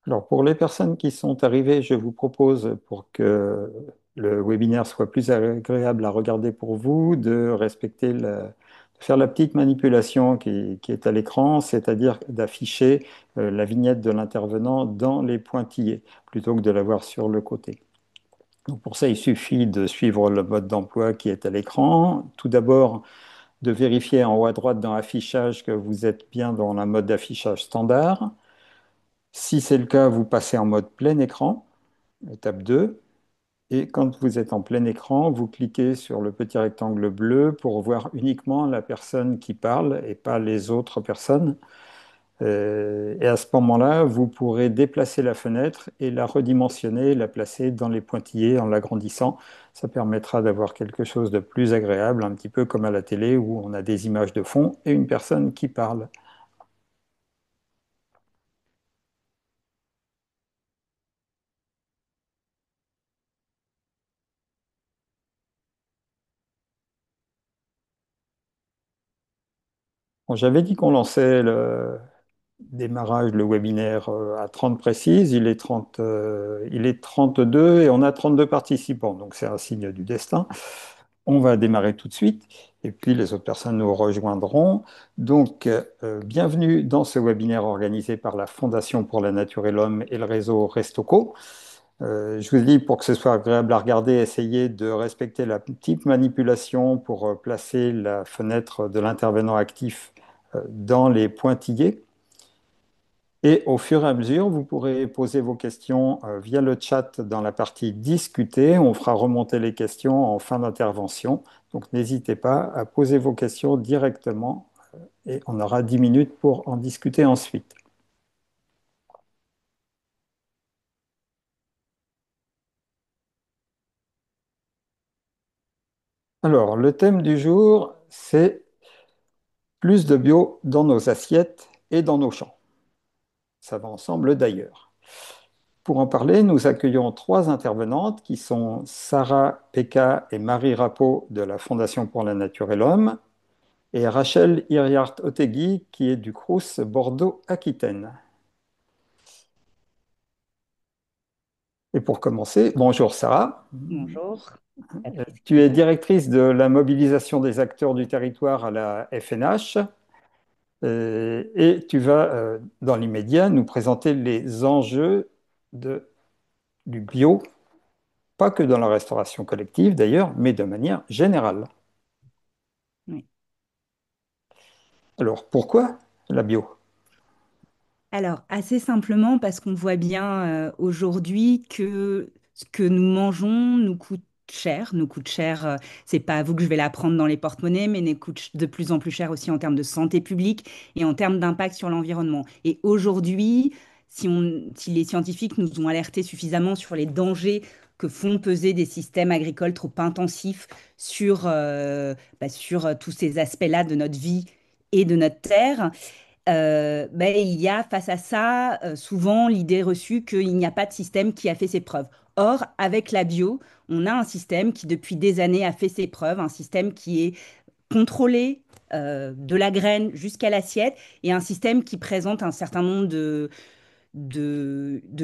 Alors, pour les personnes qui sont arrivées, je vous propose, pour que le webinaire soit plus agréable à regarder pour vous, de faire la petite manipulation qui est à l'écran, c'est-à-dire d'afficher la vignette de l'intervenant dans les pointillés, plutôt que de l'avoir sur le côté. Donc pour ça, il suffit de suivre le mode d'emploi qui est à l'écran. Tout d'abord, de vérifier en haut à droite dans Affichage que vous êtes bien dans la mode d'affichage standard. Si c'est le cas, vous passez en mode plein écran, étape 2. Et quand vous êtes en plein écran, vous cliquez sur le petit rectangle bleu pour voir uniquement la personne qui parle et pas les autres personnes. Et à ce moment-là, vous pourrez déplacer la fenêtre et la redimensionner, la placer dans les pointillés en l'agrandissant. Ça permettra d'avoir quelque chose de plus agréable, un petit peu comme à la télé où on a des images de fond et une personne qui parle. Bon, j'avais dit qu'on lançait le démarrage, le webinaire à 30 précises. Il est 32 et on a 32 participants, donc c'est un signe du destin. On va démarrer tout de suite et puis les autres personnes nous rejoindront. Donc, bienvenue dans ce webinaire organisé par la Fondation pour la Nature et l'Homme et le réseau Restoko. Je vous dis, pour que ce soit agréable à regarder, essayez de respecter la petite manipulation pour placer la fenêtre de l'intervenant actif dans les pointillés. Et au fur et à mesure, vous pourrez poser vos questions via le chat dans la partie discuter. On fera remonter les questions en fin d'intervention. Donc n'hésitez pas à poser vos questions directement et on aura 10 minutes pour en discuter ensuite. Alors, le thème du jour, c'est plus de bio dans nos assiettes et dans nos champs. Ça va ensemble d'ailleurs. Pour en parler, nous accueillons trois intervenantes qui sont Sarah Pekka et Marie Rapeau de la Fondation pour la Nature et l'Homme et Rachel Iriart-Otegui qui est du Crous Bordeaux-Aquitaine. Et pour commencer, bonjour Sarah. Bonjour, Patrice. Tu es directrice de la mobilisation des acteurs du territoire à la FNH et tu vas, dans l'immédiat, nous présenter les enjeux du bio, pas que dans la restauration collective d'ailleurs, mais de manière générale. Oui. Alors pourquoi la bio? Alors, assez simplement parce qu'on voit bien aujourd'hui que ce que nous mangeons nous coûte cher. Nous coûte cher, c'est pas à vous que je vais la prendre dans les porte-monnaies, mais nous coûte de plus en plus cher aussi en termes de santé publique et en termes d'impact sur l'environnement. Et aujourd'hui, si les scientifiques nous ont alertés suffisamment sur les dangers que font peser des systèmes agricoles trop intensifs sur tous ces aspects-là de notre vie et de notre terre, ben, il y a face à ça souvent l'idée reçue qu'il n'y a pas de système qui a fait ses preuves. Or, avec la bio, on a un système qui depuis des années a fait ses preuves, un système qui est contrôlé de la graine jusqu'à l'assiette et un système qui présente un certain nombre de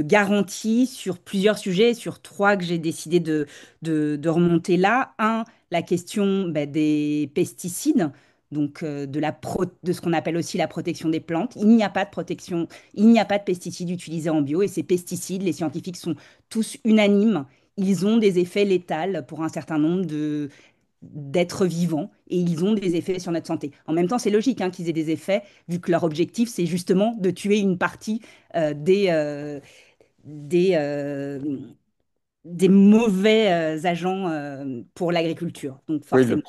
garanties sur plusieurs sujets, sur trois que j'ai décidé de remonter là. Un, la question ben, des pesticides, donc de ce qu'on appelle aussi la protection des plantes. Il n'y a pas de protection, il n'y a pas de pesticides utilisés en bio et ces pesticides, les scientifiques sont tous unanimes. Ils ont des effets létals pour un certain nombre d'êtres vivants et ils ont des effets sur notre santé. En même temps, c'est logique hein, qu'ils aient des effets, vu que leur objectif, c'est justement de tuer une partie euh, des, euh, des, euh, des mauvais agents pour l'agriculture. Donc Oui, forcément,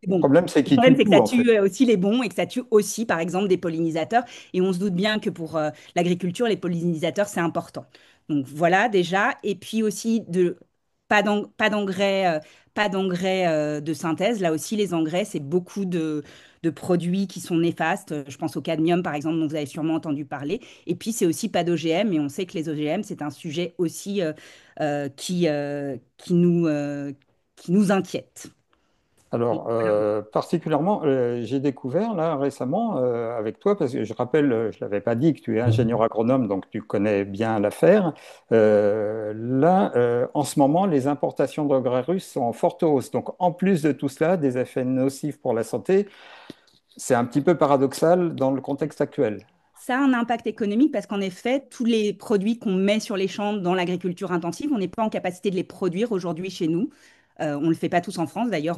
c'est le bon. problème c'est Le qu'il problème, tue c'est que tout ça en fait. tue aussi les bons et que ça tue aussi, par exemple, des pollinisateurs. Et on se doute bien que pour l'agriculture, les pollinisateurs, c'est important. Donc voilà déjà. Et puis aussi, pas d'engrais, pas d'engrais de synthèse. Là aussi, les engrais, c'est beaucoup de produits qui sont néfastes. Je pense au cadmium, par exemple, dont vous avez sûrement entendu parler. Et puis, c'est aussi pas d'OGM. Et on sait que les OGM, c'est un sujet aussi qui nous inquiète. Alors, particulièrement, j'ai découvert là récemment avec toi, parce que je rappelle, je ne l'avais pas dit, que tu es ingénieur agronome, donc tu connais bien l'affaire. Là, en ce moment, les importations d'engrais russes sont en forte hausse. Donc, en plus de tout cela, des effets nocifs pour la santé, c'est un petit peu paradoxal dans le contexte actuel. Ça a un impact économique parce qu'en effet, tous les produits qu'on met sur les champs dans l'agriculture intensive, on n'est pas en capacité de les produire aujourd'hui chez nous. On ne le fait pas tous en France, d'ailleurs.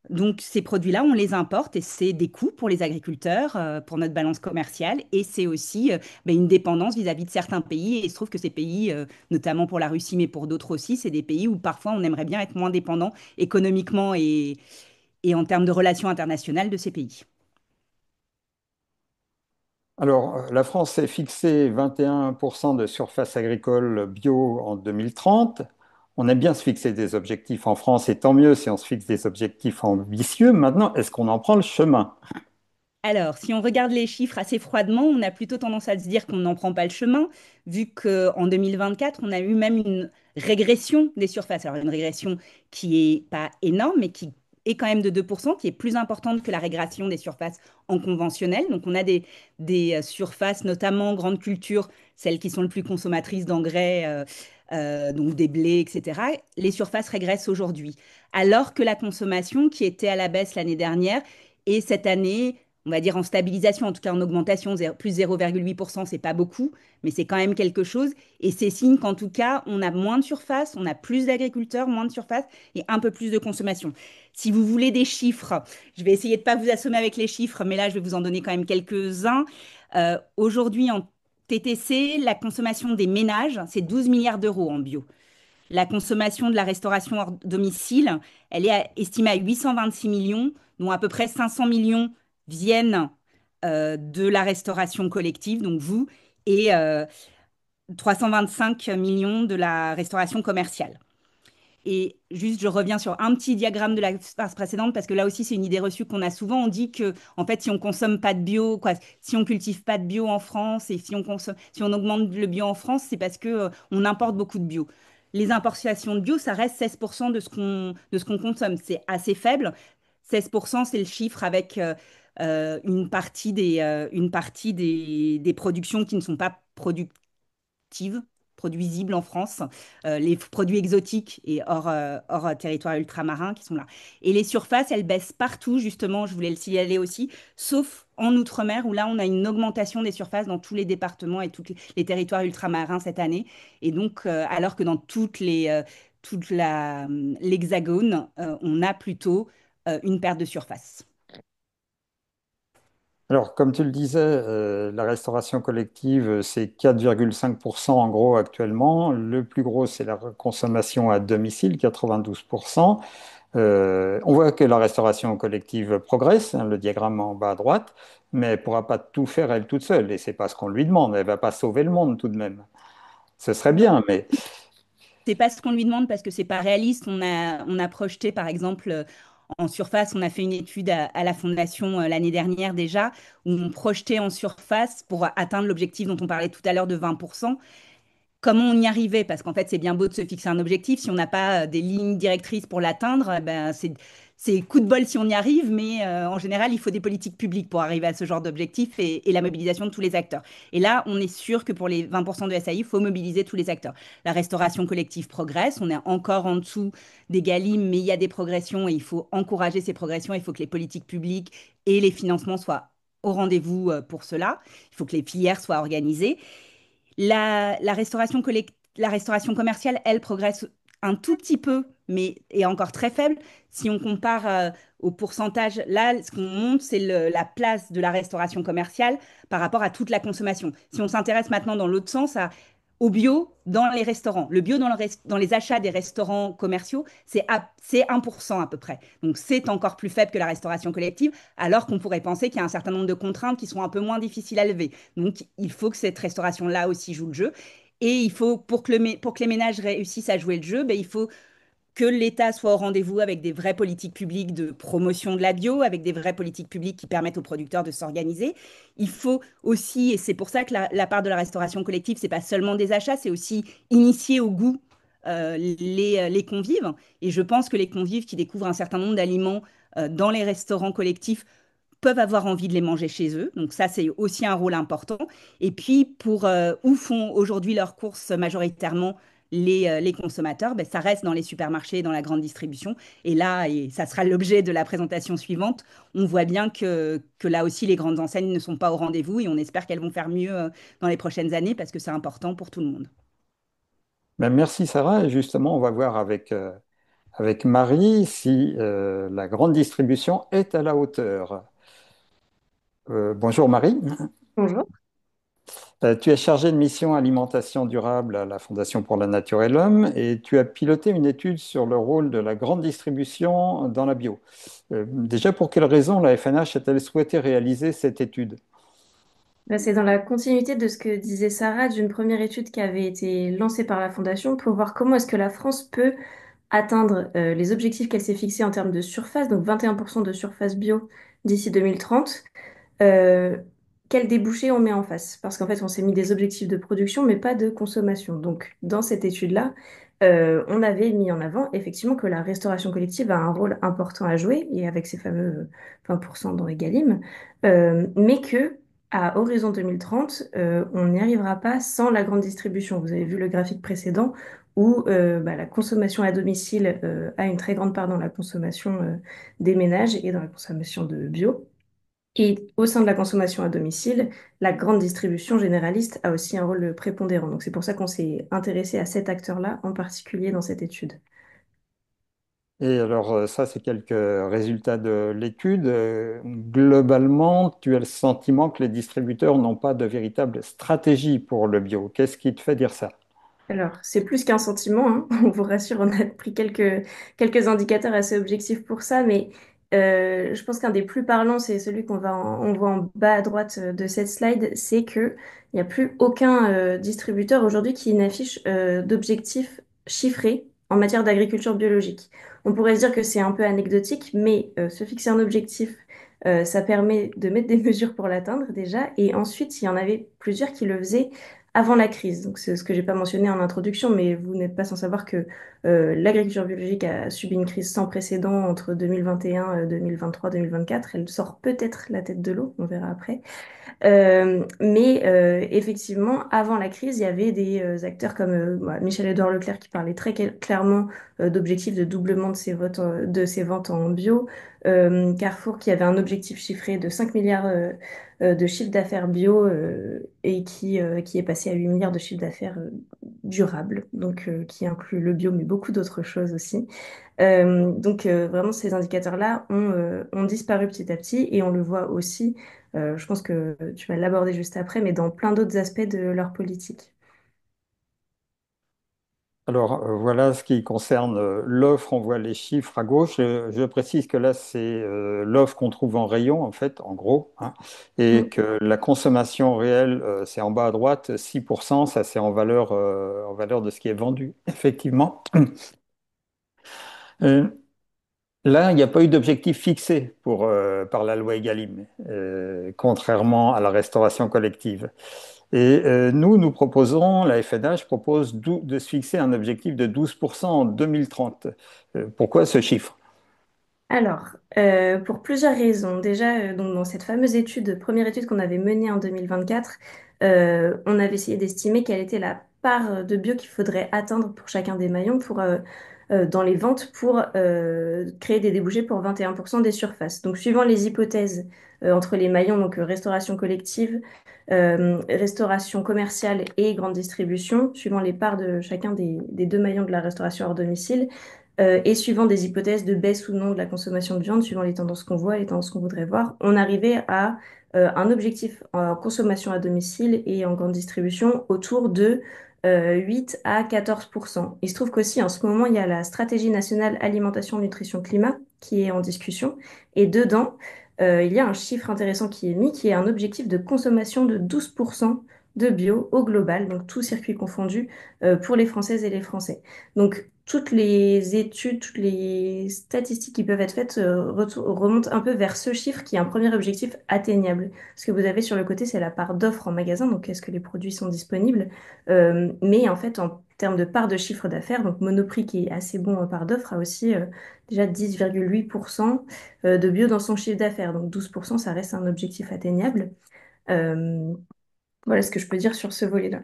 Donc ces produits-là, on les importe et c'est des coûts pour les agriculteurs, pour notre balance commerciale et c'est aussi une dépendance vis-à-vis de certains pays. Et il se trouve que ces pays, notamment pour la Russie, mais pour d'autres aussi, c'est des pays où parfois on aimerait bien être moins dépendant économiquement et en termes de relations internationales de ces pays. Alors, la France s'est fixé 21% de surface agricole bio en 2030. On aime bien se fixer des objectifs en France, et tant mieux si on se fixe des objectifs ambitieux. Maintenant, est-ce qu'on en prend le chemin? Alors, si on regarde les chiffres assez froidement, on a plutôt tendance à se dire qu'on n'en prend pas le chemin, vu qu'en 2024, on a eu même une régression des surfaces. Alors, une régression qui est pas énorme, mais qui est quand même de 2%, qui est plus importante que la régression des surfaces en conventionnel. Donc, on a des surfaces, notamment grandes cultures, celles qui sont le plus consommatrices d'engrais, donc des blés, etc. Les surfaces régressent aujourd'hui, alors que la consommation, qui était à la baisse l'année dernière, et cette année on va dire en stabilisation, en tout cas en augmentation, plus 0,8%, c'est pas beaucoup, mais c'est quand même quelque chose. Et c'est signe qu'en tout cas, on a moins de surface, on a plus d'agriculteurs, moins de surface et un peu plus de consommation. Si vous voulez des chiffres, je vais essayer de pas vous assommer avec les chiffres, mais là, je vais vous en donner quand même quelques-uns. Aujourd'hui, en TTC, la consommation des ménages, c'est 12 milliards d'euros en bio. La consommation de la restauration hors domicile, elle est estimée à 826 millions, dont à peu près 500 millions viennent de la restauration collective, donc vous, et 325 millions de la restauration commerciale. Et juste, je reviens sur un petit diagramme de la phase précédente parce que là aussi, c'est une idée reçue qu'on a souvent. On dit que, en fait, si on consomme pas de bio, quoi, si on cultive pas de bio en France et si on consomme, si on augmente le bio en France, c'est parce que on importe beaucoup de bio. Les importations de bio, ça reste 16% de ce qu'on consomme. C'est assez faible. 16%, c'est le chiffre avec une partie des productions qui ne sont pas productives produisibles en France, les produits exotiques et hors territoire ultramarin qui sont là. Et les surfaces, elles baissent partout, justement, je voulais le signaler aussi, sauf en Outre-mer, où là, on a une augmentation des surfaces dans tous les départements et tous les territoires ultramarins cette année. Et donc, alors que dans l'Hexagone, on a plutôt une perte de surface. Alors, comme tu le disais, la restauration collective, c'est 4,5% en gros actuellement. Le plus gros, c'est la consommation à domicile, 92%. On voit que la restauration collective progresse, hein, le diagramme en bas à droite, mais elle ne pourra pas tout faire elle toute seule, et c'est pas ce qu'on lui demande. Elle ne va pas sauver le monde tout de même. Ce serait bien, mais C'est pas ce qu'on lui demande parce que c'est pas réaliste. On a projeté, par exemple, en surface, on a fait une étude à la Fondation l'année dernière déjà, où on projetait en surface pour atteindre l'objectif dont on parlait tout à l'heure de 20%. Comment on y arrivait? Parce qu'en fait, c'est bien beau de se fixer un objectif. Si on n'a pas des lignes directrices pour l'atteindre, ben, c'est coup de bol si on y arrive, mais en général, il faut des politiques publiques pour arriver à ce genre d'objectif et la mobilisation de tous les acteurs. Et là, on est sûr que pour les 20% de SAI, il faut mobiliser tous les acteurs. La restauration collective progresse, on est encore en dessous des Galim, mais il y a des progressions et il faut encourager ces progressions. Il faut que les politiques publiques et les financements soient au rendez-vous pour cela. Il faut que les filières soient organisées. La restauration commerciale, elle progresse un tout petit peu, mais est encore très faible. Si on compare au pourcentage, là, ce qu'on monte, c'est la place de la restauration commerciale par rapport à toute la consommation. Si on s'intéresse maintenant dans l'autre sens au bio dans les restaurants, le bio dans les achats des restaurants commerciaux, c'est 1% à peu près. Donc c'est encore plus faible que la restauration collective, alors qu'on pourrait penser qu'il y a un certain nombre de contraintes qui sont un peu moins difficiles à lever. Donc, il faut que cette restauration-là aussi joue le jeu. Et il faut, pour que les ménages réussissent à jouer le jeu, ben, il faut que l'État soit au rendez-vous avec des vraies politiques publiques de promotion de la bio, avec des vraies politiques publiques qui permettent aux producteurs de s'organiser. Il faut aussi, et c'est pour ça que la part de la restauration collective, c'est pas seulement des achats, c'est aussi initier au goût les convives. Et je pense que les convives qui découvrent un certain nombre d'aliments dans les restaurants collectifs peuvent avoir envie de les manger chez eux. Donc ça, c'est aussi un rôle important. Et puis, pour où font aujourd'hui leurs courses majoritairement les consommateurs, ben, ça reste dans les supermarchés, dans la grande distribution. Et là, et ça sera l'objet de la présentation suivante, on voit bien que là aussi, les grandes enseignes ne sont pas au rendez-vous et on espère qu'elles vont faire mieux dans les prochaines années parce que c'est important pour tout le monde. Ben, merci Sarah. Et justement, on va voir avec Marie si la grande distribution est à la hauteur. Bonjour Marie. Bonjour. Tu es chargée de mission alimentation durable à la Fondation pour la Nature et l'Homme et tu as piloté une étude sur le rôle de la grande distribution dans la bio. Déjà, pour quelles raisons la FNH a-t-elle souhaité réaliser cette étude? Là, c'est dans la continuité de ce que disait Sarah, d'une première étude qui avait été lancée par la Fondation pour voir comment est-ce que la France peut atteindre les objectifs qu'elle s'est fixés en termes de surface, donc 21% de surface bio d'ici 2030. euh, Quel débouché on met en face? Parce qu'en fait, on s'est mis des objectifs de production, mais pas de consommation. Donc, dans cette étude-là, on avait mis en avant effectivement que la restauration collective a un rôle important à jouer, et avec ces fameux 20% dans Egalim, mais que à horizon 2030, on n'y arrivera pas sans la grande distribution. Vous avez vu le graphique précédent où la consommation à domicile a une très grande part dans la consommation des ménages et dans la consommation de bio. Et au sein de la consommation à domicile, la grande distribution généraliste a aussi un rôle prépondérant. Donc c'est pour ça qu'on s'est intéressé à cet acteur-là en particulier dans cette étude. Et alors, ça, c'est quelques résultats de l'étude. Globalement, tu as le sentiment que les distributeurs n'ont pas de véritable stratégie pour le bio. Qu'est-ce qui te fait dire ça? Alors, c'est plus qu'un sentiment, hein. On vous rassure, on a pris quelques indicateurs assez objectifs pour ça, mais je pense qu'un des plus parlants, c'est celui on voit en bas à droite de cette slide, c'est que il n'y a plus aucun distributeur aujourd'hui qui n'affiche d'objectifs chiffrés en matière d'agriculture biologique. On pourrait se dire que c'est un peu anecdotique, mais se fixer un objectif, ça permet de mettre des mesures pour l'atteindre déjà, et ensuite, il y en avait plusieurs qui le faisaient avant la crise. Donc, c'est ce que j'ai pas mentionné en introduction, mais vous n'êtes pas sans savoir que l'agriculture biologique a subi une crise sans précédent entre 2021, 2023, 2024. Elle sort peut-être la tête de l'eau, on verra après. Mais effectivement, avant la crise, il y avait des acteurs comme Michel-Édouard Leclerc qui parlait très clairement d'objectifs de doublement de ses ventes en bio. Carrefour qui avait un objectif chiffré de 5 milliards de chiffre d'affaires bio et qui est passé à 8 milliards de chiffre d'affaires durable, donc qui inclut le bio mais beaucoup d'autres choses aussi. Donc vraiment ces indicateurs-là ont disparu petit à petit et on le voit aussi, je pense que tu vas l'aborder juste après, mais dans plein d'autres aspects de leur politique. Alors, voilà ce qui concerne l'offre. On voit les chiffres à gauche. Je précise que là, c'est l'offre qu'on trouve en rayon, en fait, en gros, hein, et Mm. que la consommation réelle, c'est en bas à droite, 6%. Ça, c'est en valeur de ce qui est vendu, effectivement. Euh, Là, il n'y a pas eu d'objectif fixé par la loi Egalim, contrairement à la restauration collective. Et nous proposons, la FNH propose de se fixer un objectif de 12% en 2030. Pourquoi ce chiffre? Alors, pour plusieurs raisons. Déjà, donc dans cette fameuse étude, première étude qu'on avait menée en 2024, on avait essayé d'estimer quelle était la part de bio qu'il faudrait atteindre pour chacun des maillons dans les ventes pour créer des débouchés pour 21% des surfaces. Donc, suivant les hypothèses entre les maillons, donc restauration collective, restauration commerciale et grande distribution, suivant les parts de chacun des deux maillons de la restauration hors domicile, et suivant des hypothèses de baisse ou non de la consommation de viande, suivant les tendances qu'on voit, les tendances qu'on voudrait voir, on arrivait à un objectif en consommation à domicile et en grande distribution autour de 8 à 14%. Il se trouve qu'aussi, en ce moment, il y a la stratégie nationale alimentation, nutrition, climat qui est en discussion. Et dedans, il y a un chiffre intéressant qui est mis, qui est un objectif de consommation de 12% de bio au global, donc tout circuit confondu, pour les Françaises et les Français. Donc, toutes les études, toutes les statistiques qui peuvent être faites remontent un peu vers ce chiffre qui est un premier objectif atteignable. Ce que vous avez sur le côté, c'est la part d'offres en magasin, donc est-ce que les produits sont disponibles. Mais en fait, en termes de part de chiffre d'affaires, donc Monoprix qui est assez bon en part d'offres a aussi déjà 10,8% de bio dans son chiffre d'affaires. Donc 12%, ça reste un objectif atteignable. Euh, voilà ce que je peux dire sur ce volet-là.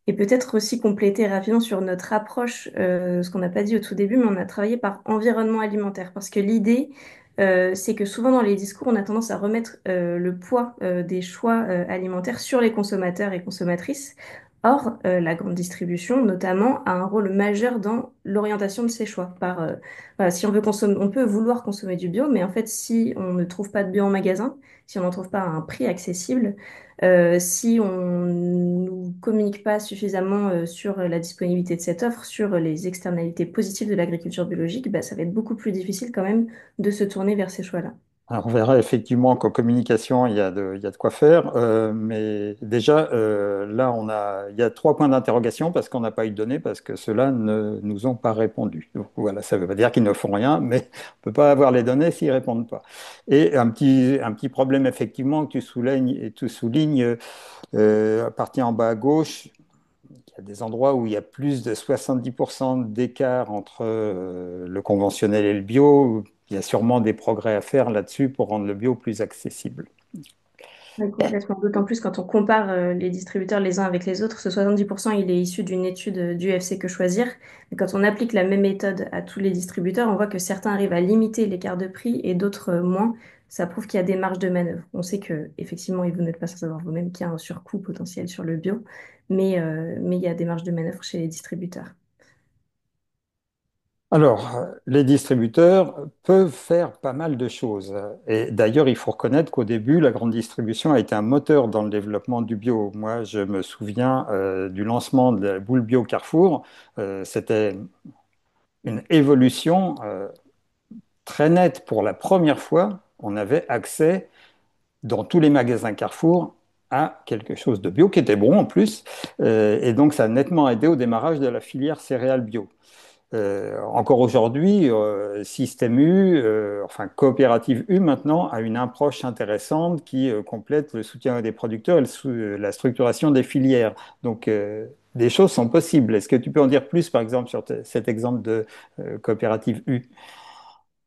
Et peut-être aussi compléter rapidement sur notre approche, ce qu'on n'a pas dit au tout début, mais on a travaillé par environnement alimentaire. Parce que l'idée, c'est que souvent dans les discours, on a tendance à remettre le poids des choix alimentaires sur les consommateurs et consommatrices. Or, la grande distribution, notamment, a un rôle majeur dans l'orientation de ces choix. Voilà, si on veut consommer, on peut vouloir consommer du bio, mais en fait, si on ne trouve pas de bio en magasin, si on n'en trouve pas à un prix accessible, si on ne communique pas suffisamment sur la disponibilité de cette offre, sur les externalités positives de l'agriculture biologique, bah, ça va être beaucoup plus difficile quand même de se tourner vers ces choix-là. Alors, on verra effectivement qu'en communication, il y a de quoi faire. Mais déjà, là, il y a trois points d'interrogation parce qu'on n'a pas eu de données, parce que ceux-là ne nous ont pas répondu. Donc voilà, ça ne veut pas dire qu'ils ne font rien, mais on ne peut pas avoir les données s'ils ne répondent pas. Et un petit problème, effectivement, que tu soulignes partie en bas à gauche, il y a des endroits où il y a plus de 70% d'écart entre le conventionnel et le bio. Il y a sûrement des progrès à faire là-dessus pour rendre le bio plus accessible. Oui, complètement. D'autant plus quand on compare les distributeurs les uns avec les autres, ce 70%, il est issu d'une étude du UFC Que Choisir. Et quand on applique la même méthode à tous les distributeurs, on voit que certains arrivent à limiter l'écart de prix et d'autres moins. Ça prouve qu'il y a des marges de manœuvre. On sait que effectivement, et vous n'êtes pas sans savoir vous-même qu'il y a un surcoût potentiel sur le bio, mais il y a des marges de manœuvre chez les distributeurs. Alors, les distributeurs peuvent faire pas mal de choses. Et d'ailleurs, il faut reconnaître qu'au début, la grande distribution a été un moteur dans le développement du bio. Moi, je me souviens du lancement de la boule bio Carrefour. C'était une évolution très nette. Pour la première fois, on avait accès dans tous les magasins Carrefour à quelque chose de bio qui était bon en plus. Et donc, ça a nettement aidé au démarrage de la filière céréales bio. Encore aujourd'hui, Système U, enfin Coopérative U maintenant, a une approche intéressante qui complète le soutien des producteurs et la structuration des filières. Donc, des choses sont possibles. Est-ce que tu peux en dire plus, par exemple, sur cet exemple de Coopérative U?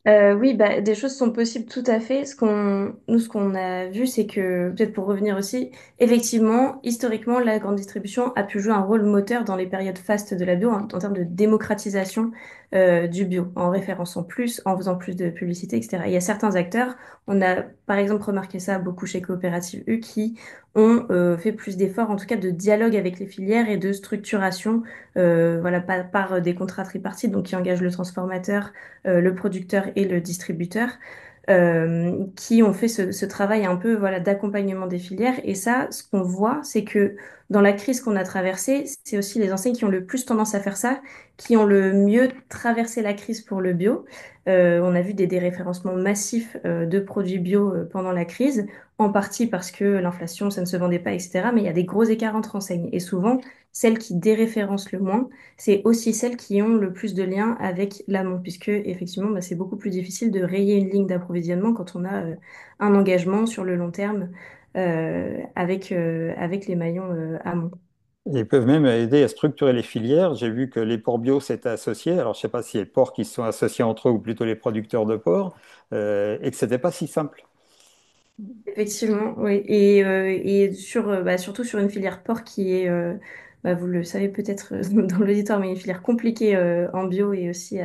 Oui, bah, des choses sont possibles tout à fait. Ce qu'on a vu, c'est que, peut-être pour revenir aussi, effectivement, historiquement, la grande distribution a pu jouer un rôle moteur dans les périodes fastes de la bio en termes de démocratisation du bio, en référençant plus, en faisant plus de publicité, etc. Il y a certains acteurs, on a par exemple remarqué ça beaucoup chez Coopérative U, qui ont fait plus d'efforts, en tout cas de dialogue avec les filières et de structuration, voilà, par des contrats tripartites, donc qui engagent le transformateur le producteur et le distributeur, qui ont fait ce travail un peu voilà, d'accompagnement des filières. Et ça, ce qu'on voit, c'est que dans la crise qu'on a traversée, c'est aussi les enseignes qui ont le plus tendance à faire ça, qui ont le mieux traversé la crise pour le bio. On a vu des déréférencements massifs de produits bio pendant la crise, en partie parce que l'inflation, ça ne se vendait pas, etc. Mais il y a des gros écarts entre enseignes. Et souvent, celles qui déréférencent le moins, c'est aussi celles qui ont le plus de liens avec l'amont, puisque effectivement, bah, c'est beaucoup plus difficile de rayer une ligne d'approvisionnement quand on a un engagement sur le long terme avec les maillons amont. Ils peuvent même aider à structurer les filières. J'ai vu que les porcs bio s'étaient associés. Alors, je ne sais pas si les porcs qui se sont associés entre eux ou plutôt les producteurs de porcs, et que ce n'était pas si simple. Effectivement, oui. Et bah, surtout sur une filière porc qui est, bah, vous le savez peut-être dans l'auditoire, mais une filière compliquée en bio et aussi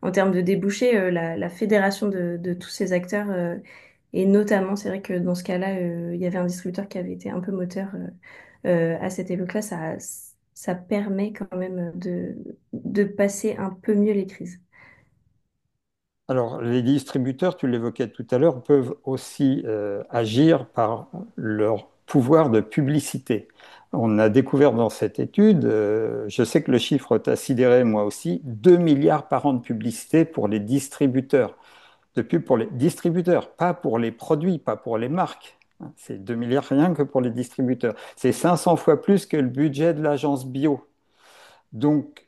en termes de débouchés, la fédération de tous ces acteurs. Et notamment, c'est vrai que dans ce cas-là, il y avait un distributeur qui avait été un peu moteur à cette époque-là. Ça permet quand même de passer un peu mieux les crises. Alors, les distributeurs, tu l'évoquais tout à l'heure, peuvent aussi agir par leur pouvoir de publicité. On a découvert dans cette étude, je sais que le chiffre t'a sidéré moi aussi, 2 milliards par an de publicité pour les distributeurs. De pub pour les distributeurs, pas pour les produits, pas pour les marques. C'est 2 milliards rien que pour les distributeurs. C'est 500 fois plus que le budget de l'agence bio. Donc,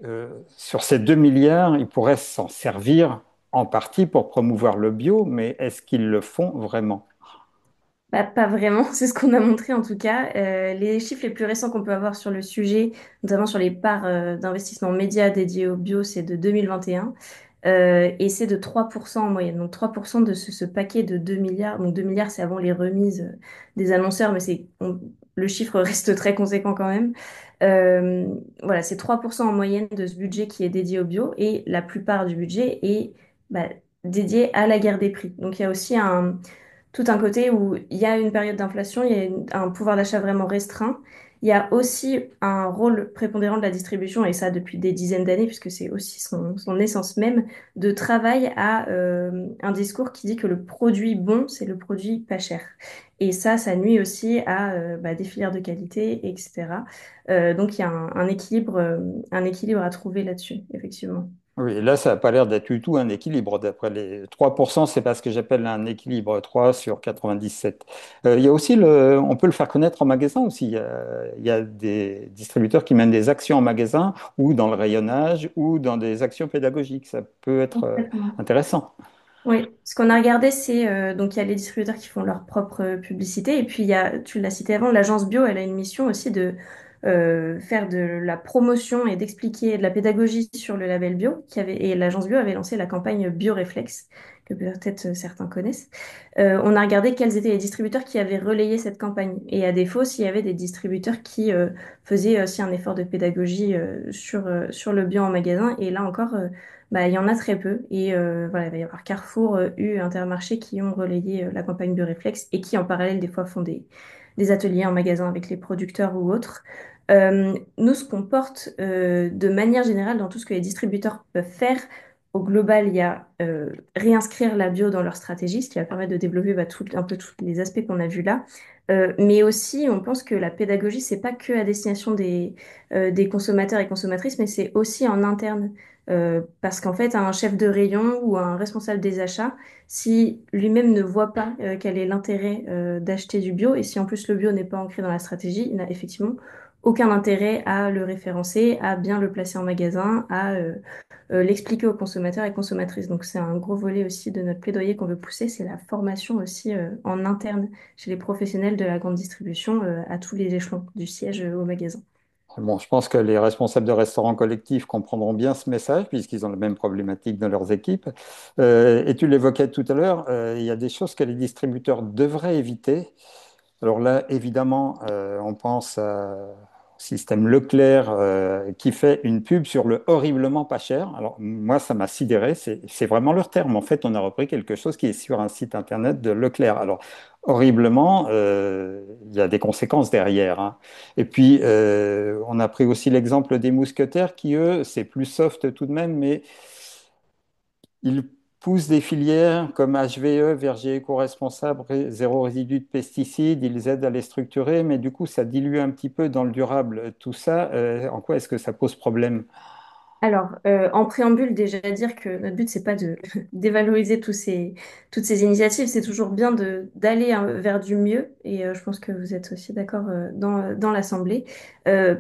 sur ces 2 milliards, ils pourraient s'en servir en partie pour promouvoir le bio, mais est-ce qu'ils le font vraiment? Bah, pas vraiment, c'est ce qu'on a montré en tout cas. Les chiffres les plus récents qu'on peut avoir sur le sujet, notamment sur les parts d'investissement média dédiées au bio, c'est de 2021. Et c'est de 3% en moyenne. Donc 3% de ce paquet de 2 milliards. Donc 2 milliards, c'est avant les remises des annonceurs, mais le chiffre reste très conséquent quand même. Euh, voilà, c'est 3% en moyenne de ce budget qui est dédié au bio et la plupart du budget est bah, dédié à la guerre des prix. Donc il y a aussi tout un côté où il y a une période d'inflation, il y a un pouvoir d'achat vraiment restreint. Il y a aussi un rôle prépondérant de la distribution, et ça depuis des dizaines d'années, puisque c'est aussi son essence même, de travail à un discours qui dit que le produit bon, c'est le produit pas cher. Et ça nuit aussi à des filières de qualité, etc. Donc il y a un équilibre à trouver là-dessus, effectivement. Oui, là, ça n'a pas l'air d'être du tout un équilibre. D'après les 3%, c'est pas ce que j'appelle un équilibre 3 sur 97. Il y a aussi on peut le faire connaître en magasin aussi. Il y a des distributeurs qui mènent des actions en magasin ou dans le rayonnage ou dans des actions pédagogiques. Ça peut être Complètement. intéressant. Oui, ce qu'on a regardé, c'est donc il y a les distributeurs qui font leur propre publicité et puis il y a, tu l'as cité avant, l'agence bio, elle a une mission aussi de faire de la promotion et d'expliquer de la pédagogie sur le label bio. Et l'agence bio avait lancé la campagne Bioréflexe, que peut-être certains connaissent. On a regardé quels étaient les distributeurs qui avaient relayé cette campagne. Et à défaut, s'il y avait des distributeurs qui faisaient aussi un effort de pédagogie sur le bio en magasin. Et là encore, il y en a très peu. Et voilà, il va y avoir Carrefour, U, Intermarché qui ont relayé la campagne Bioréflexe et qui, en parallèle, des fois font des ateliers en magasin avec les producteurs ou autres. Nous, ce qu'on porte de manière générale dans tout ce que les distributeurs peuvent faire, au global, il y a réinscrire la bio dans leur stratégie, ce qui va permettre de développer un peu tous les aspects qu'on a vus là. Mais aussi, on pense que la pédagogie, c'est pas que à destination des consommateurs et consommatrices, mais c'est aussi en interne. Parce qu'en fait, un chef de rayon ou un responsable des achats, si lui-même ne voit pas quel est l'intérêt d'acheter du bio, et si en plus le bio n'est pas ancré dans la stratégie, il n'a effectivement aucun intérêt à le référencer, à bien le placer en magasin, à l'expliquer aux consommateurs et consommatrices. Donc c'est un gros volet aussi de notre plaidoyer qu'on veut pousser, c'est la formation aussi en interne chez les professionnels de la grande distribution à tous les échelons, du siège au magasin. Bon, je pense que les responsables de restaurants collectifs comprendront bien ce message puisqu'ils ont la même problématique dans leurs équipes. Et tu l'évoquais tout à l'heure, il y a des choses que les distributeurs devraient éviter. Alors là, évidemment, on pense au système Leclerc qui fait une pub sur le horriblement pas cher. Alors moi, ça m'a sidéré, c'est vraiment leur terme. En fait, on a repris quelque chose qui est sur un site internet de Leclerc. Alors, horriblement, il y a des conséquences derrière, hein. Et puis, on a pris aussi l'exemple des mousquetaires qui, eux, c'est plus soft tout de même, mais ils poussent des filières comme HVE, verger éco-responsable, zéro résidu de pesticides, ils aident à les structurer, mais du coup, ça dilue un petit peu dans le durable. Tout ça, en quoi est-ce que ça pose problème? Alors, en préambule, déjà dire que notre but, c'est pas de dévaloriser toutes ces initiatives, c'est toujours bien d'aller vers du mieux, et je pense que vous êtes aussi d'accord dans l'Assemblée.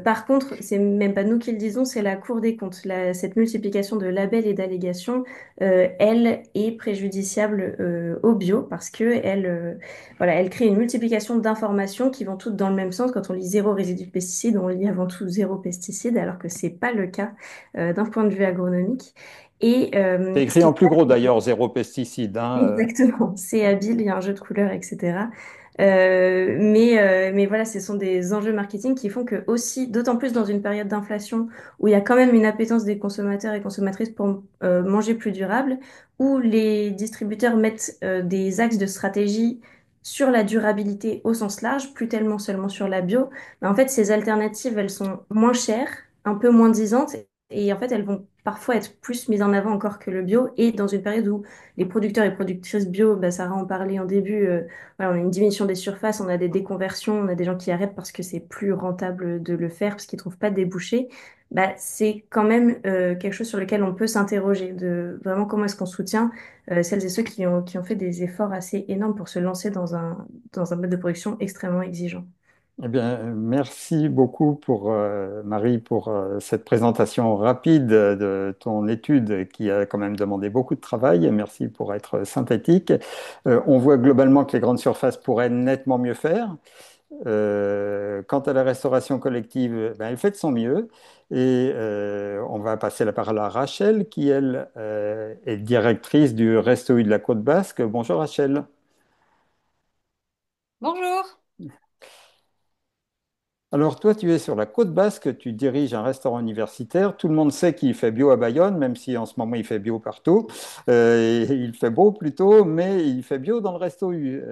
Par contre, c'est même pas nous qui le disons, c'est la Cour des comptes. Cette multiplication de labels et d'allégations, elle est préjudiciable au bio parce que voilà, elle crée une multiplication d'informations qui vont toutes dans le même sens. Quand on lit zéro résidu de pesticides, on lit avant tout zéro pesticide, alors que c'est pas le cas d'un point de vue agronomique. Et C'est ce écrit qui se en plus passe, gros d'ailleurs, zéro pesticide, hein. exactement, c'est habile, il y a un jeu de couleurs, etc. Mais voilà, ce sont des enjeux marketing qui font que aussi, d'autant plus dans une période d'inflation où il y a quand même une appétence des consommateurs et consommatrices pour manger plus durable, où les distributeurs mettent des axes de stratégie sur la durabilité au sens large, plus tellement seulement sur la bio. Mais en fait, ces alternatives, elles sont moins chères, un peu moins disantes, et en fait, elles vont parfois être plus mises en avant encore que le bio, et dans une période où les producteurs et productrices bio, Sarah en parlait en début, voilà, on a une diminution des surfaces, on a des déconversions, on a des gens qui arrêtent parce que c'est plus rentable de le faire, parce qu'ils trouvent pas de débouchés. C'est quand même quelque chose sur lequel on peut s'interroger, de vraiment comment est-ce qu'on soutient celles et ceux qui ont fait des efforts assez énormes pour se lancer dans un mode de production extrêmement exigeant. Eh bien, merci beaucoup pour Marie pour cette présentation rapide de ton étude qui a quand même demandé beaucoup de travail. Merci pour être synthétique. On voit globalement que les grandes surfaces pourraient nettement mieux faire. Quant à la restauration collective, ben, elle fait de son mieux. Et on va passer la parole à Rachel, qui, elle, est directrice du Resto U de la Côte Basque. Bonjour Rachel. Bonjour. Alors toi, tu es sur la Côte Basque, tu diriges un restaurant universitaire. Tout le monde sait qu'il fait bio à Bayonne, même si en ce moment il fait bio partout. Et il fait beau plutôt, mais il fait bio dans le Resto U.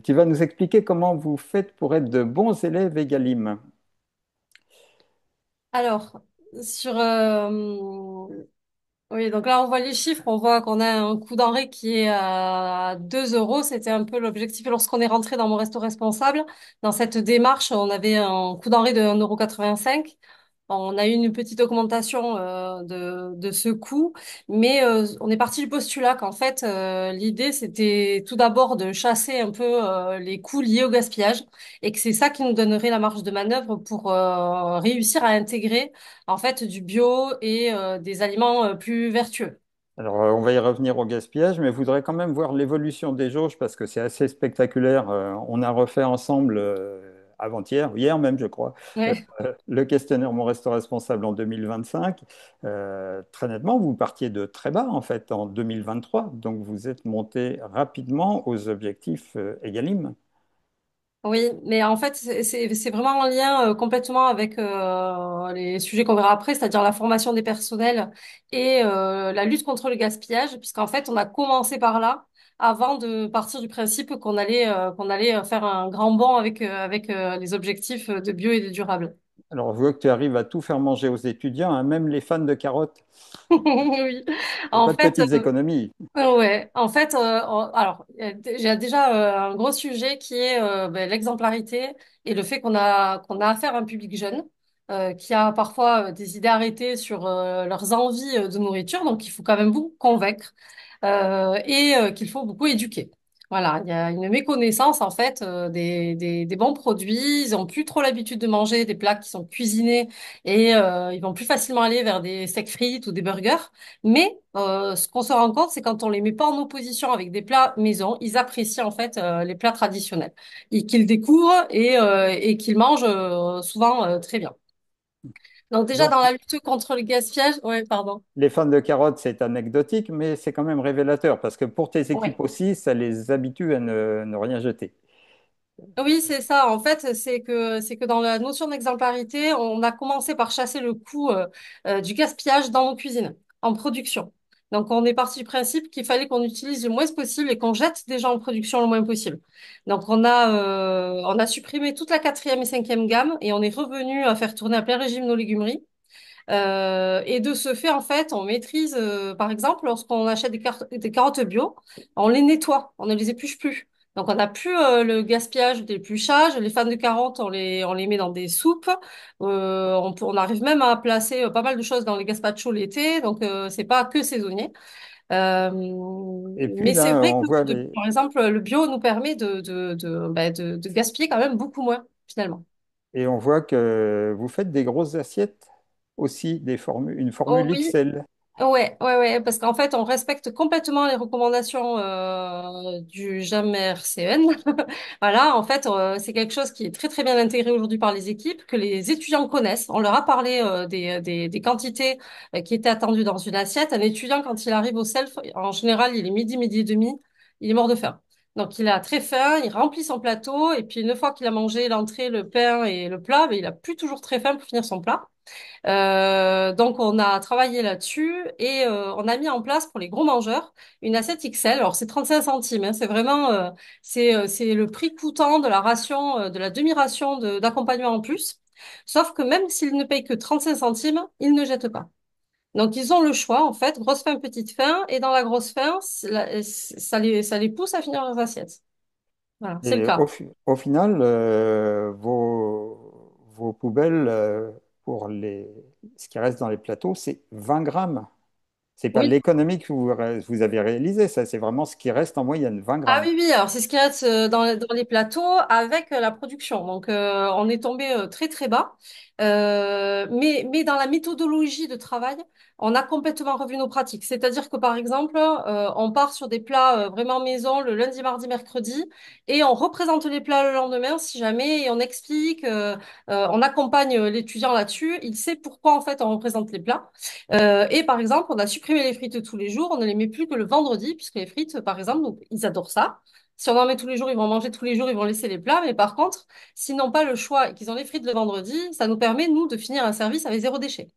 Tu vas nous expliquer comment vous faites pour être de bons élèves Egalim. Alors, sur, oui, donc là, on voit les chiffres, on voit qu'on a un coût denrée qui est à 2 euros. C'était un peu l'objectif lorsqu'on est rentré dans mon resto responsable. Dans cette démarche, on avait un coût denrée de 1,85 €. On a eu une petite augmentation de ce coût, mais on est parti du postulat qu'en fait, l'idée, c'était tout d'abord de chasser un peu les coûts liés au gaspillage et que c'est ça qui nous donnerait la marge de manœuvre pour réussir à intégrer en fait du bio et des aliments plus vertueux. Alors, on va y revenir au gaspillage, mais je voudrais quand même voir l'évolution des jauges parce que c'est assez spectaculaire. On a refait ensemble avant-hier, hier même, je crois, Ouais. le questionnaire Mon Resto Responsable en 2025. Très nettement, vous partiez de très bas en fait en 2023, donc vous êtes monté rapidement aux objectifs Egalim. Oui, mais en fait, c'est vraiment en lien complètement avec les sujets qu'on verra après, c'est-à-dire la formation des personnels et la lutte contre le gaspillage, puisqu'en fait, on a commencé par là avant de partir du principe qu'on allait faire un grand bond avec les objectifs de bio et de durable. Alors, je vois que tu arrives à tout faire manger aux étudiants, hein, même les fans de carottes. Oui, Il n'y a en pas de fait, petites économies. ouais, en fait, alors, j'ai déjà un gros sujet qui est ben, l'exemplarité et le fait qu'on a affaire à un public jeune qui a parfois des idées arrêtées sur leurs envies de nourriture, donc il faut quand même beaucoup convaincre et qu'il faut beaucoup éduquer. Voilà, il y a une méconnaissance en fait des bons produits. Ils ont plus trop l'habitude de manger des plats qui sont cuisinés et ils vont plus facilement aller vers des steaks frites ou des burgers. Mais ce qu'on se rend compte, c'est quand on les met pas en opposition avec des plats maison, ils apprécient en fait les plats traditionnels et qu'ils découvrent et qu'ils mangent souvent très bien. Donc déjà Donc, dans la lutte contre le gaspillage, ouais, pardon. les fans de carottes, c'est anecdotique, mais c'est quand même révélateur parce que pour tes équipes Ouais. aussi, ça les habitue à ne rien jeter. Oui, c'est ça. En fait, c'est que dans la notion d'exemplarité, on a commencé par chasser le coût du gaspillage dans nos cuisines, en production. Donc, on est parti du principe qu'il fallait qu'on utilise le moins possible et qu'on jette déjà en production le moins possible. Donc, on a supprimé toute la quatrième et cinquième gamme et on est revenu à faire tourner à plein régime nos légumeries. Et de ce fait, en fait, on maîtrise, par exemple, lorsqu'on achète des carottes bio, on les nettoie, on ne les épluche plus. Donc, on n'a plus le gaspillage d'épluchage. Les fans de carottes, on les met dans des soupes. On arrive même à placer pas mal de choses dans les gazpachos l'été. Donc, c'est pas que saisonnier. Euh, Et puis mais c'est là, vrai on que, voit les... par exemple, le bio nous permet de gaspiller quand même beaucoup moins, finalement. Et on voit que vous faites des grosses assiettes aussi, une Oh formule oui, XL. ouais, ouais, ouais, parce qu'en fait, on respecte complètement les recommandations du GAMRCN. Voilà, en fait, c'est quelque chose qui est très, très bien intégré aujourd'hui par les équipes, que les étudiants connaissent. On leur a parlé des quantités qui étaient attendues dans une assiette. Un étudiant, quand il arrive au self, en général, il est midi, midi et demi, il est mort de faim. Donc, il a très faim, il remplit son plateau, et puis une fois qu'il a mangé l'entrée, le pain et le plat, ben, il a plus toujours très faim pour finir son plat. Donc on a travaillé là-dessus et on a mis en place pour les gros mangeurs une assiette XL. Alors c'est 35 centimes, hein, c'est vraiment c'est le prix coûtant de la ration de la demi-ration d'accompagnement en plus. Sauf que même s'ils ne payent que 35 centimes, ils ne jettent pas. Donc ils ont le choix en fait, grosse faim, petite faim et dans la grosse faim, ça les pousse à finir leurs assiettes. Voilà, c'est le Et cas. au final, vos poubelles pour ce qui reste dans les plateaux, c'est 20 grammes. C'est pas Oui. l'économie que vous avez réalisée, ça, c'est vraiment ce qui reste en moyenne, 20 Ah grammes. oui, oui, alors c'est ce qui reste dans les plateaux avec la production. Donc on est tombé très très bas. Mais dans la méthodologie de travail, on a complètement revu nos pratiques. C'est-à-dire que par exemple, on part sur des plats vraiment maison le lundi, mardi, mercredi et on représente les plats le lendemain si jamais et on explique, on accompagne l'étudiant là-dessus. Il sait pourquoi en fait on représente les plats. Et par exemple, on a supprimé les frites tous les jours, on ne les met plus que le vendredi, puisque les frites, par exemple, donc, ils adorent ça. Si on en met tous les jours, ils vont manger tous les jours, ils vont laisser les plats. Mais par contre, s'ils n'ont pas le choix et qu'ils ont les frites le vendredi, ça nous permet, nous, de finir un service avec zéro déchet.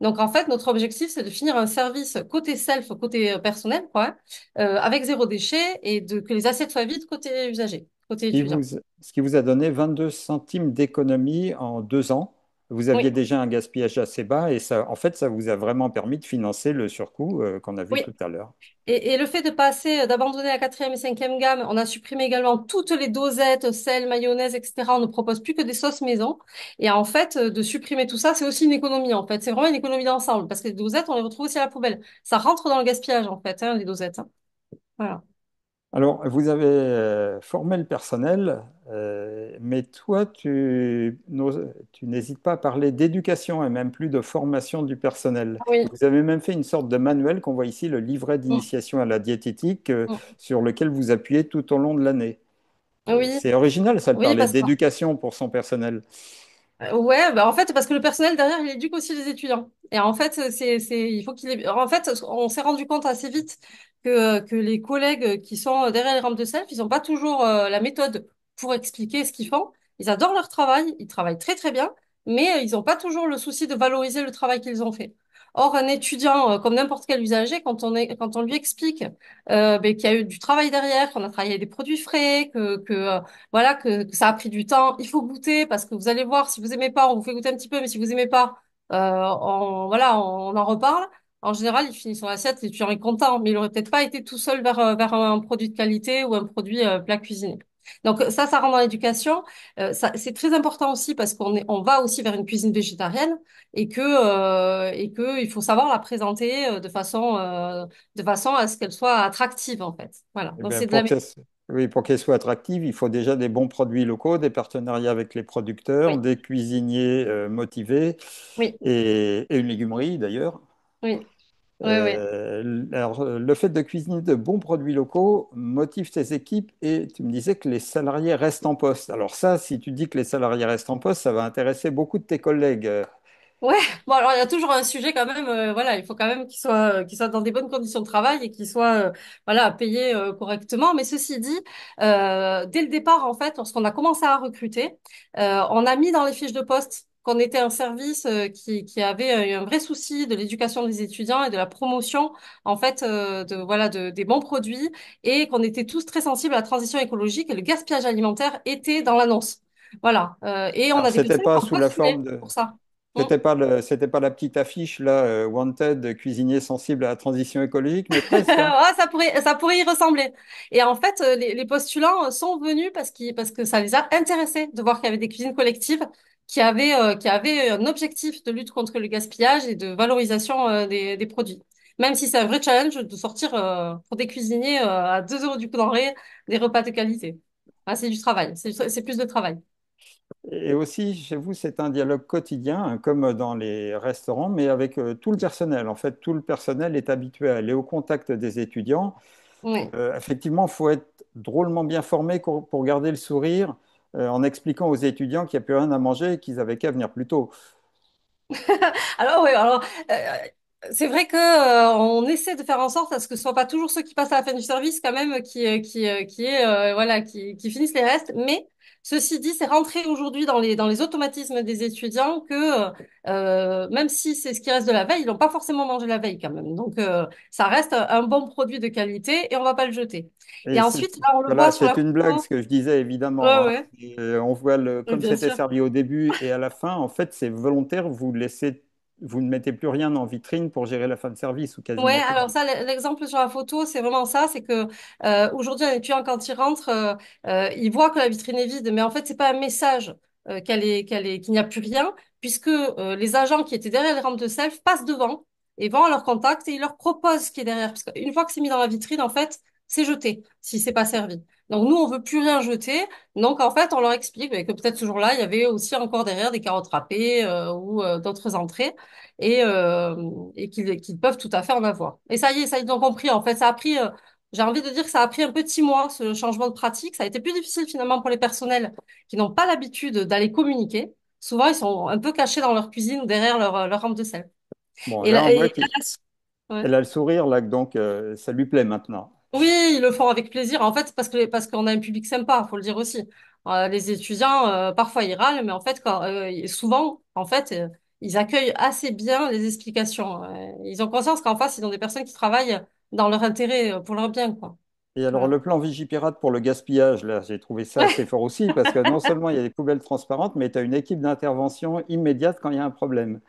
Donc, en fait, notre objectif, c'est de finir un service côté self, côté personnel, quoi, hein, avec zéro déchet et que les assiettes soient vides côté usager, côté étudiant. Ce qui vous a donné 22 centimes d'économie en 2 ans. Vous aviez Oui, déjà un gaspillage assez bas et ça, en fait, ça vous a vraiment permis de financer le surcoût qu'on a vu oui. tout à l'heure. Et le fait de passer, d'abandonner la quatrième et cinquième gamme, on a supprimé également toutes les dosettes, sel, mayonnaise, etc. On ne propose plus que des sauces maison. Et en fait, de supprimer tout ça, c'est aussi une économie, en fait. C'est vraiment une économie d'ensemble parce que les dosettes, on les retrouve aussi à la poubelle. Ça rentre dans le gaspillage, en fait, hein, les dosettes, hein. Voilà. Alors, vous avez formé le personnel, mais toi, tu n'hésites pas à parler d'éducation et même plus de formation du personnel. Ah oui. Vous avez même fait une sorte de manuel qu'on voit ici, le livret Mm, d'initiation à la diététique, mm. sur lequel vous appuyez tout au long de l'année. Oui, C'est original, ça, de oui, parler parce que d'éducation pour son personnel. ouais, bah en fait, parce que le personnel derrière, il éduque aussi les étudiants. Et en fait, il faut en fait, on s'est rendu compte assez vite que les collègues qui sont derrière les rampes de self, ils n'ont pas toujours la méthode pour expliquer ce qu'ils font. Ils adorent leur travail, ils travaillent très très bien, mais ils n'ont pas toujours le souci de valoriser le travail qu'ils ont fait. Or, un étudiant, comme n'importe quel usager, quand on lui explique ben, qu'il y a eu du travail derrière, qu'on a travaillé des produits frais, voilà, que ça a pris du temps. Il faut goûter parce que vous allez voir, si vous aimez pas, on vous fait goûter un petit peu, mais si vous aimez pas, voilà, on en reparle. En général, il finit son assiette, l'étudiant est content, mais il aurait peut-être pas été tout seul vers un produit de qualité ou un produit plat cuisiné. Donc ça rentre dans l'éducation. C'est très important aussi parce on va aussi vers une cuisine végétarienne et que il faut savoir la présenter de façon à ce qu'elle soit attractive en fait. Voilà. Eh Donc bien, c'est de la. oui, pour qu'elle soit attractive, il faut déjà des bons produits locaux, des partenariats avec les producteurs, Oui, des cuisiniers motivés oui, et une légumerie d'ailleurs. oui. Oui, oui. Alors, le fait de cuisiner de bons produits locaux motive tes équipes et tu me disais que les salariés restent en poste. Alors ça, si tu dis que les salariés restent en poste, ça va intéresser beaucoup de tes collègues. Ouais, bon alors il y a toujours un sujet quand même, voilà, il faut quand même qu'ils soient dans des bonnes conditions de travail et qu'ils soient voilà payés correctement. Mais ceci dit, dès le départ en fait, lorsqu'on a commencé à recruter, on a mis dans les fiches de poste qu'on était un service qui avait un vrai souci de l'éducation des étudiants et de la promotion en fait des bons produits et qu'on était tous très sensibles à la transition écologique et le gaspillage alimentaire était dans l'annonce. Voilà, et on Alors, a des c'était personnes qui pas ont sous la postulé forme de... pour ça. Mm. C'était pas la petite affiche là, Wanted, cuisinier sensible à la transition écologique, mais presque, hein. Ouais, ça pourrait y ressembler. Et en fait, les postulants sont venus parce que ça les a intéressés de voir qu'il y avait des cuisines collectives qui avaient un objectif de lutte contre le gaspillage et de valorisation des produits. Même si c'est un vrai challenge de sortir pour des cuisiniers à 2 euros du coup denrée des repas de qualité. Ah, c'est du travail, c'est plus de travail. Et aussi, chez vous, c'est un dialogue quotidien, hein, comme dans les restaurants, mais avec tout le personnel. En fait, tout le personnel est habitué à aller au contact des étudiants. Oui. Effectivement, il faut être drôlement bien formé pour garder le sourire en expliquant aux étudiants qu'il n'y a plus rien à manger et qu'ils avaient qu'à venir plus tôt. Alors oui, c'est vrai que on essaie de faire en sorte à ce que ce soit pas toujours ceux qui passent à la fin du service quand même qui finissent les restes. Mais ceci dit, c'est rentré aujourd'hui dans les automatismes des étudiants que même si c'est ce qui reste de la veille, ils n'ont pas forcément mangé la veille quand même. Donc ça reste un bon produit de qualité et on va pas le jeter. Et Et ensuite, là, on le voilà, voit sur c'est la une blague, photo. ce que je disais Ouais, évidemment, hein. ouais, On voit comme bien c'était sûr. servi au début et à la fin, en fait, c'est volontaire. Vous ne mettez plus rien en vitrine pour gérer la fin de service ou Ouais, quasiment plus. alors ça, l'exemple sur la photo, c'est vraiment ça, c'est que aujourd'hui, un étudiant, quand il rentre, il voit que la vitrine est vide, mais en fait, c'est pas un message qu'il n'y a plus rien, puisque les agents qui étaient derrière les rampes de self passent devant. et vont à leur contact et ils leur proposent ce qui est derrière. Parce qu'une fois que c'est mis dans la vitrine, en fait, c'est jeté si c'est pas servi. Donc nous, on veut plus rien jeter. Donc en fait, on leur explique que peut-être ce jour-là, il y avait aussi encore derrière des carottes râpées ou d'autres entrées et qu'ils peuvent tout à fait en avoir. Et ça, ils ont compris. En fait, ça a pris, j'ai envie de dire que ça a pris un petit mois, ce changement de pratique. Ça a été plus difficile finalement pour les personnels qui n'ont pas l'habitude d'aller communiquer. Souvent, ils sont un peu cachés dans leur cuisine ou derrière leur rampe de sel. Bon, Et là, là, on voit et qu'elle ouais. a le sourire, là, donc ça lui plaît maintenant. Oui, ils le font avec plaisir. En fait, parce qu'on a un public sympa, faut le dire aussi. Les étudiants, parfois ils râlent, mais en fait, souvent, en fait, ils accueillent assez bien les explications. Ils ont conscience qu'en face, ils ont des personnes qui travaillent dans leur intérêt, pour leur bien, quoi. Et alors, Voilà. le plan Vigipirate pour le gaspillage, là, j'ai trouvé ça assez fort aussi, parce que non seulement il y a des poubelles transparentes, mais tu as une équipe d'intervention immédiate quand il y a un problème.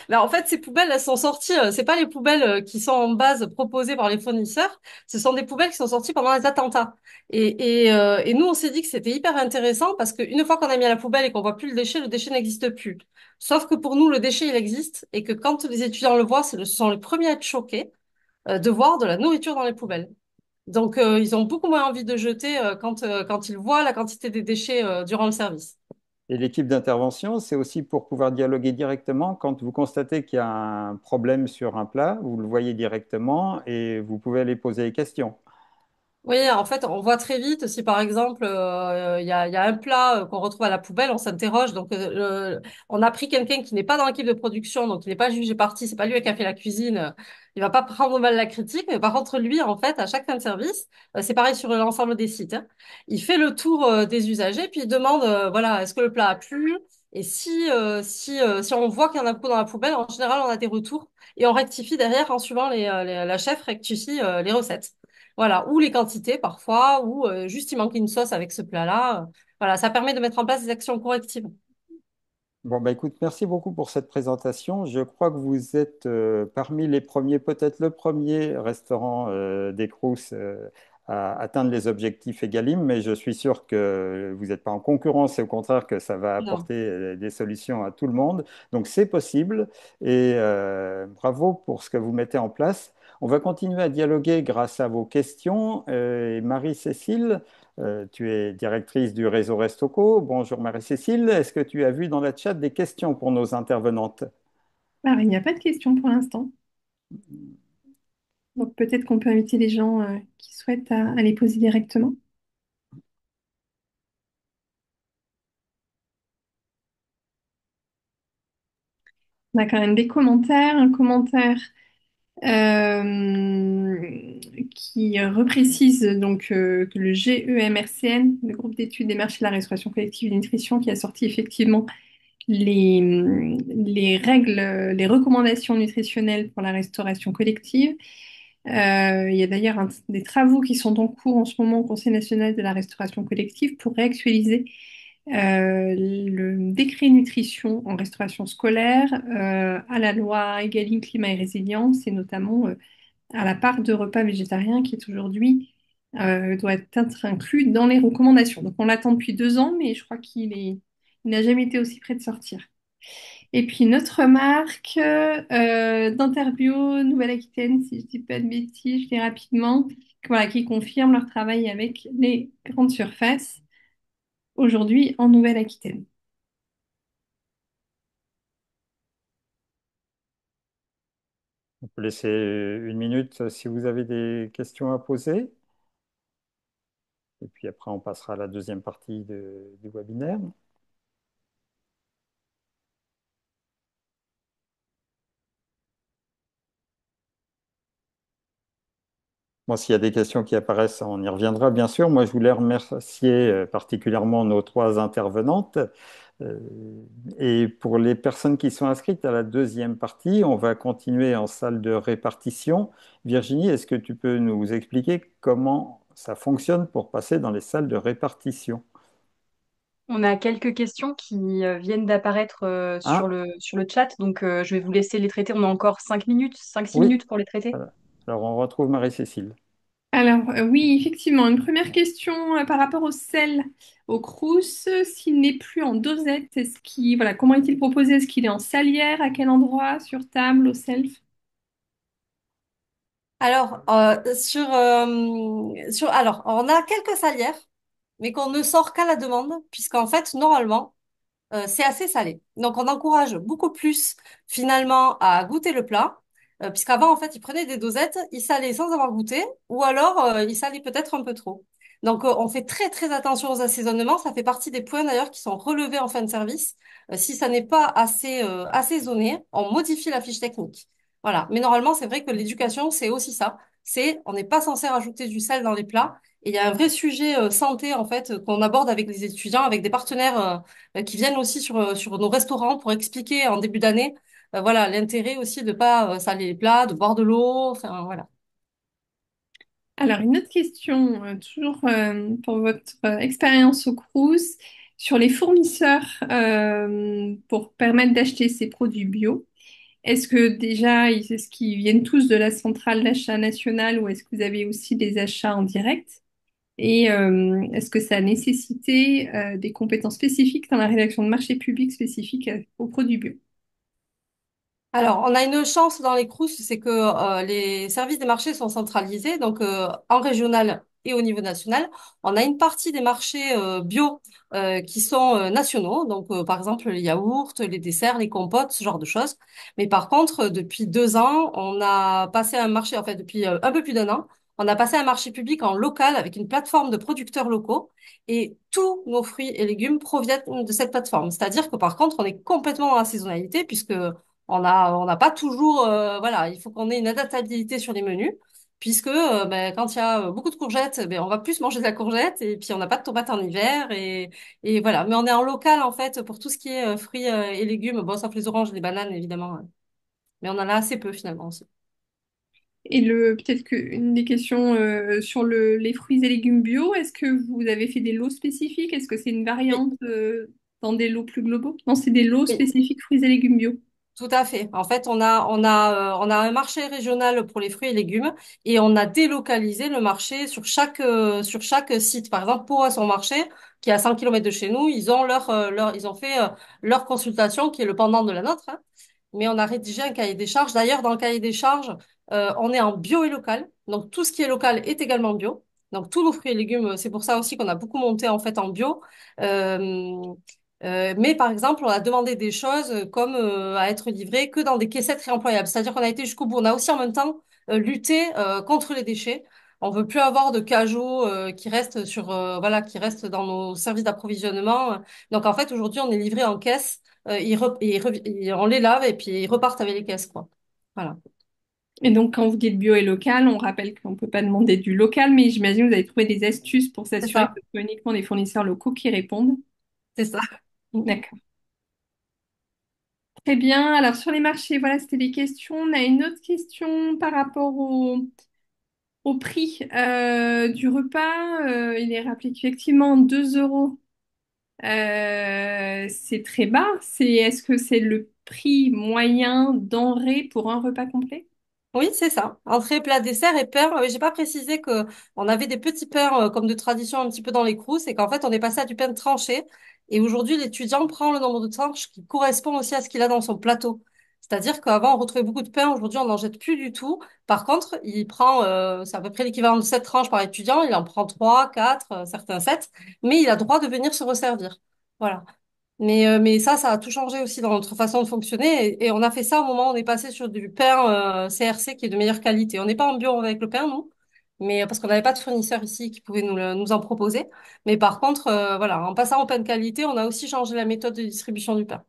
Ben, en fait, ces poubelles, elles sont sorties. C'est pas les poubelles qui sont en base proposées par les fournisseurs. Ce sont des poubelles qui sont sorties pendant les attentats. Et nous, on s'est dit que c'était hyper intéressant parce qu'une fois qu'on a mis à la poubelle et qu'on voit plus le déchet n'existe plus. Sauf que pour nous, le déchet, il existe et que quand les étudiants le voient, ce sont les premiers à être choqués de voir de la nourriture dans les poubelles. Donc, ils ont beaucoup moins envie de jeter quand ils voient la quantité des déchets durant le service. Et l'équipe d'intervention, c'est aussi pour pouvoir dialoguer directement quand vous constatez qu'il y a un problème sur un plat, vous le voyez directement et vous pouvez aller poser des questions. Oui, en fait, on voit très vite si par exemple il y a un plat qu'on retrouve à la poubelle, on s'interroge. Donc, on a pris quelqu'un qui n'est pas dans l'équipe de production, donc il n'est pas jugé parti. C'est pas lui qui a fait la cuisine. Il va pas prendre mal la critique, mais par contre lui, en fait, à chaque fin de service, c'est pareil sur l'ensemble des sites, hein. Il fait le tour des usagers, puis il demande, voilà, est-ce que le plat a plu? Et si on voit qu'il y en a beaucoup dans la poubelle, en général, on a des retours et on rectifie derrière en suivant la chef rectifie les recettes. Voilà, ou les quantités parfois, ou juste il manque une sauce avec ce plat-là. Voilà, ça permet de mettre en place des actions correctives. Bon, bah écoute, merci beaucoup pour cette présentation. Je crois que vous êtes parmi les premiers, peut-être le premier restaurant des Crous à atteindre les objectifs Egalim, mais je suis sûr que vous n'êtes pas en concurrence et au contraire que ça va Non. apporter des solutions à tout le monde. Donc c'est possible et bravo pour ce que vous mettez en place. On va continuer à dialoguer grâce à vos questions. Et Marie-Cécile, tu es directrice du réseau Restoco. Bonjour Marie-Cécile. Est-ce que tu as vu dans la chat des questions pour nos intervenantes? Alors, il n'y a pas de questions pour l'instant. Donc, peut-être qu'on peut inviter les gens qui souhaitent à les poser directement. On a quand même des commentaires. Un commentaire euh, qui reprécise donc que le GEMRCN, le groupe d'études des marchés de la restauration collective et de nutrition, qui a sorti effectivement les règles, les recommandations nutritionnelles pour la restauration collective. Il y a d'ailleurs des travaux qui sont en cours en ce moment au Conseil national de la restauration collective pour réactualiser le décret nutrition en restauration scolaire à la loi Egalim Climat et Résilience et notamment à la part de repas végétariens qui est aujourd'hui doit être inclus dans les recommandations. Donc on l'attend depuis 2 ans, mais je crois il n'a jamais été aussi près de sortir. Et puis notre marque d'Interbio Nouvelle-Aquitaine, si je dis pas de bêtises, je dis rapidement, voilà, qui confirme leur travail avec les grandes surfaces aujourd'hui en Nouvelle-Aquitaine. On peut laisser une minute si vous avez des questions à poser. Et puis après, on passera à la deuxième partie du webinaire. Moi, s'il y a des questions qui apparaissent, on y reviendra, bien sûr. Moi, je voulais remercier particulièrement nos trois intervenantes. Euh, Et pour les personnes qui sont inscrites à la deuxième partie, on va continuer en salle de répartition. Virginie, est-ce que tu peux nous expliquer comment ça fonctionne pour passer dans les salles de répartition? On a quelques questions qui viennent d'apparaître Ah, sur le chat, donc je vais vous laisser les traiter. On a encore 5 minutes, 5-6 oui. minutes pour les traiter. Voilà. Alors, on retrouve Marie-Cécile. Alors oui, effectivement, une première question par rapport au sel, au crous, s'il n'est plus en dosette, voilà, comment est-il proposé? Est-ce qu'il est en salière? À quel endroit? Sur table, au self? Alors, alors, on a quelques salières, mais qu'on ne sort qu'à la demande, puisqu'en fait, normalement, c'est assez salé. Donc, on encourage beaucoup plus, finalement, à goûter le plat, puisqu'avant, en fait, ils prenaient des dosettes, ils salaient sans avoir goûté, ou alors, ils salaient peut-être un peu trop. Donc, on fait très, très attention aux assaisonnements. Ça fait partie des points, d'ailleurs, qui sont relevés en fin de service. Si ça n'est pas assez, assaisonné, on modifie la fiche technique. Voilà. Mais normalement, c'est vrai que l'éducation, c'est aussi ça. On n'est pas censé rajouter du sel dans les plats. Et il y a un vrai sujet, santé, en fait, qu'on aborde avec les étudiants, avec des partenaires, qui viennent aussi sur nos restaurants pour expliquer en début d'année, voilà, l'intérêt aussi de pas saler les plats, de boire de l'eau, enfin voilà. Alors, une autre question, toujours pour votre expérience au Crous, sur les fournisseurs pour permettre d'acheter ces produits bio. Est-ce que déjà, est-ce qu'ils viennent tous de la centrale d'achat nationale ou est-ce que vous avez aussi des achats en direct? Et est-ce que ça a nécessité des compétences spécifiques dans la rédaction de marchés publics spécifiques aux produits bio? Alors, on a une chance dans les Crous, c'est que les services des marchés sont centralisés, donc en régional et au niveau national. On a une partie des marchés bio qui sont nationaux, donc par exemple les yaourts, les desserts, les compotes, ce genre de choses. Mais par contre, depuis 2 ans, on a passé un marché, en fait depuis un peu plus d'un an, on a passé un marché public en local avec une plateforme de producteurs locaux et tous nos fruits et légumes proviennent de cette plateforme. C'est-à-dire que par contre, on est complètement dans la saisonnalité puisque on n'a pas toujours, voilà, il faut qu'on ait une adaptabilité sur les menus, puisque ben, quand il y a beaucoup de courgettes, ben, on va plus manger de la courgette, et puis on n'a pas de tomates en hiver, et voilà. Mais on est en local, en fait, pour tout ce qui est fruits et légumes, bon, sauf les oranges et les bananes, évidemment, hein. Mais on en a assez peu, finalement, aussi. Et peut-être qu'une des questions sur les fruits et légumes bio, est-ce que vous avez fait des lots spécifiques? Est-ce que c'est une Oui, variante dans des lots plus globaux? Non, c'est des lots oui. spécifiques fruits et légumes bio. Tout à fait. En fait, on a un marché régional pour les fruits et légumes et on a délocalisé le marché sur chaque site. Par exemple, pour son marché, qui est à 100 km de chez nous, ils ont fait leur consultation qui est le pendant de la nôtre, hein. Mais on a rédigé un cahier des charges. D'ailleurs, dans le cahier des charges, on est en bio et local. Donc, tout ce qui est local est également bio. Donc, tous nos fruits et légumes, c'est pour ça aussi qu'on a beaucoup monté en fait en bio. Euh, mais par exemple, on a demandé des choses comme à être livrées que dans des caissettes réemployables. C'est-à-dire qu'on a été jusqu'au bout. On a aussi en même temps lutté contre les déchets. On veut plus avoir de cajots qui restent voilà, qui restent dans nos services d'approvisionnement. Donc en fait, aujourd'hui, on est livré en caisse. On les lave et puis ils repartent avec les caisses, quoi. Voilà, Et donc, quand vous dites bio et local, on rappelle qu'on ne peut pas demander du local, mais j'imagine que vous avez trouvé des astuces pour c'est s'assurer que ça, ce soit uniquement des fournisseurs locaux qui répondent. c'est ça. D'accord. Très bien. Alors, sur les marchés, voilà, c'était les questions. On a une autre question par rapport au prix du repas. Il est rappelé qu'effectivement, 2 euros, c'est très bas. Est-ce que c'est le prix moyen denrée pour un repas complet? Oui, c'est ça. Entrée, plat, dessert et pain. J'ai pas précisé que on avait des petits pains comme de tradition un petit peu dans les crous et qu'en fait on est passé à du pain tranché. Et aujourd'hui, l'étudiant prend le nombre de tranches qui correspond aussi à ce qu'il a dans son plateau. C'est-à-dire qu'avant on retrouvait beaucoup de pain, aujourd'hui on n'en jette plus du tout. Par contre, il prend, c'est à peu près l'équivalent de 7 tranches par étudiant. Il en prend 3, 4, certains 7, mais il a droit de venir se resservir. Voilà. Mais ça a tout changé aussi dans notre façon de fonctionner. Et on a fait ça au moment où on est passé sur du pain CRC qui est de meilleure qualité. On n'est pas en bio avec le pain, nous, mais parce qu'on n'avait pas de fournisseur ici qui pouvait nous en proposer. Mais par contre, voilà, en passant au pain de qualité, on a aussi changé la méthode de distribution du pain.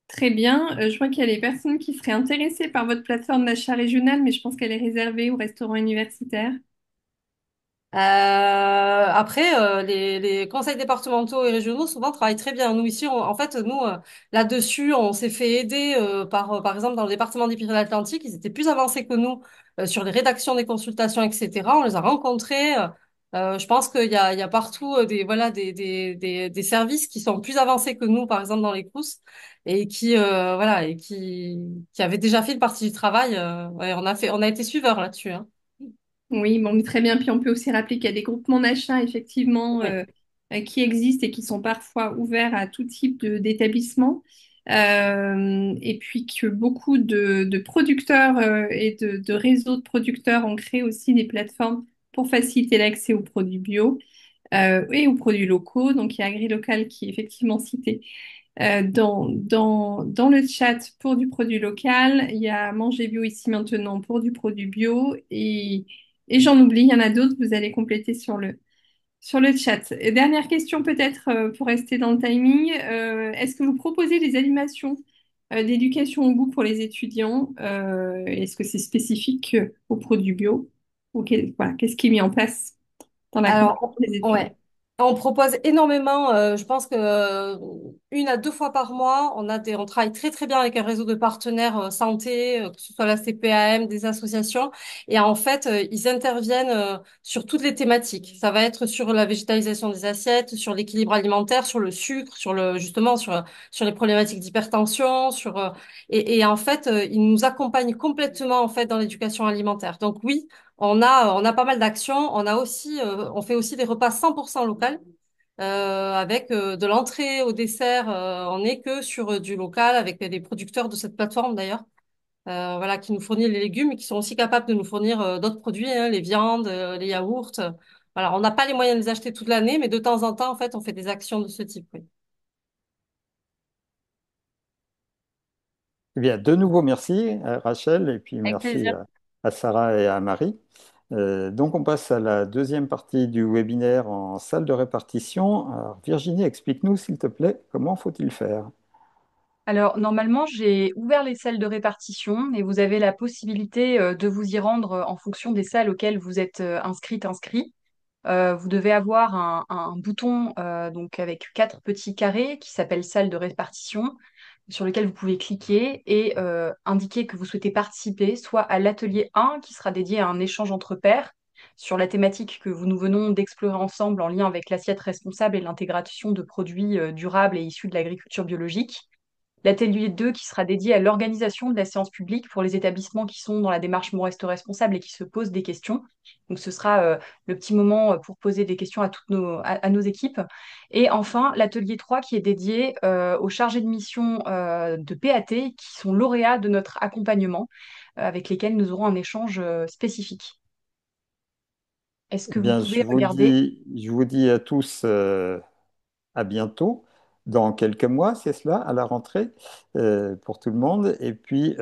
Très bien. Je vois qu'il y a des personnes qui seraient intéressées par votre plateforme d'achat régional, mais je pense qu'elle est réservée aux restaurants universitaires. Après, les conseils départementaux et régionaux souvent travaillent très bien. Nous ici, en fait, nous là-dessus, on s'est fait aider par exemple dans le département des Pyrénées-Atlantiques, ils étaient plus avancés que nous sur les rédactions des consultations, etc. On les a rencontrés. Je pense qu'il y a partout des voilà des services qui sont plus avancés que nous, par exemple dans les Crous, et qui voilà et qui avaient déjà fait une partie du travail. Ouais, on a été suiveurs là-dessus, hein. Oui, bon, mais très bien. Puis on peut aussi rappeler qu'il y a des groupements d'achat, effectivement, Ouais. qui existent et qui sont parfois ouverts à tout type d'établissement. Et puis que beaucoup de producteurs et de réseaux de producteurs ont créé aussi des plateformes pour faciliter l'accès aux produits bio et aux produits locaux. Donc il y a AgriLocal qui est effectivement cité dans le chat pour du produit local. Il y a Manger Bio ici maintenant pour du produit bio. Et j'en oublie, il y en a d'autres, vous allez compléter sur le chat. Et dernière question peut-être pour rester dans le timing. Est-ce que vous proposez des animations d'éducation au goût pour les étudiants? Est-ce que c'est spécifique aux produits bio? Ou voilà, qu'est-ce qui est mis en place dans l'accompagnement Alors, des étudiants? ouais. On propose énormément, je pense que 1 à 2 fois par mois, on travaille très très bien avec un réseau de partenaires santé, que ce soit la CPAM, des associations, et en fait, ils interviennent sur toutes les thématiques. Ça va être sur la végétalisation des assiettes, sur l'équilibre alimentaire, sur le sucre, justement sur les problématiques d'hypertension, et en fait, ils nous accompagnent complètement en fait dans l'éducation alimentaire. Donc oui. On a pas mal d'actions. On fait aussi des repas 100% local, avec de l'entrée au dessert. On n'est que sur du local avec des producteurs de cette plateforme d'ailleurs, voilà, qui nous fournit les légumes et qui sont aussi capables de nous fournir d'autres produits, hein, les viandes, les yaourts. Voilà, on n'a pas les moyens de les acheter toute l'année, mais de temps en temps, en fait, on fait des actions de ce type. Oui. Eh bien, de nouveau, merci Rachel, et puis Avec merci plaisir. à Sarah et à Marie. Donc, on passe à la deuxième partie du webinaire en salle de répartition. Alors, Virginie, explique-nous, s'il te plaît, comment faut-il faire? Alors, normalement, j'ai ouvert les salles de répartition et vous avez la possibilité de vous y rendre en fonction des salles auxquelles vous êtes inscrit. Vous devez avoir un bouton donc avec 4 petits carrés qui s'appelle salle de répartition, sur lequel vous pouvez cliquer et indiquer que vous souhaitez participer soit à l'atelier 1 qui sera dédié à un échange entre pairs sur la thématique que nous venons d'explorer ensemble en lien avec l'assiette responsable et l'intégration de produits durables et issus de l'agriculture biologique. L'atelier 2 qui sera dédié à l'organisation de la séance publique pour les établissements qui sont dans la démarche Mon Resto Responsable et qui se posent des questions. Donc ce sera le petit moment pour poser des questions à nos équipes. Et enfin, l'atelier 3 qui est dédié aux chargés de mission de PAT qui sont lauréats de notre accompagnement, avec lesquels nous aurons un échange spécifique. Est-ce Eh que vous bien, pouvez regarder? je vous dis à tous à bientôt, dans quelques mois, c'est cela, à la rentrée, pour tout le monde. Et puis,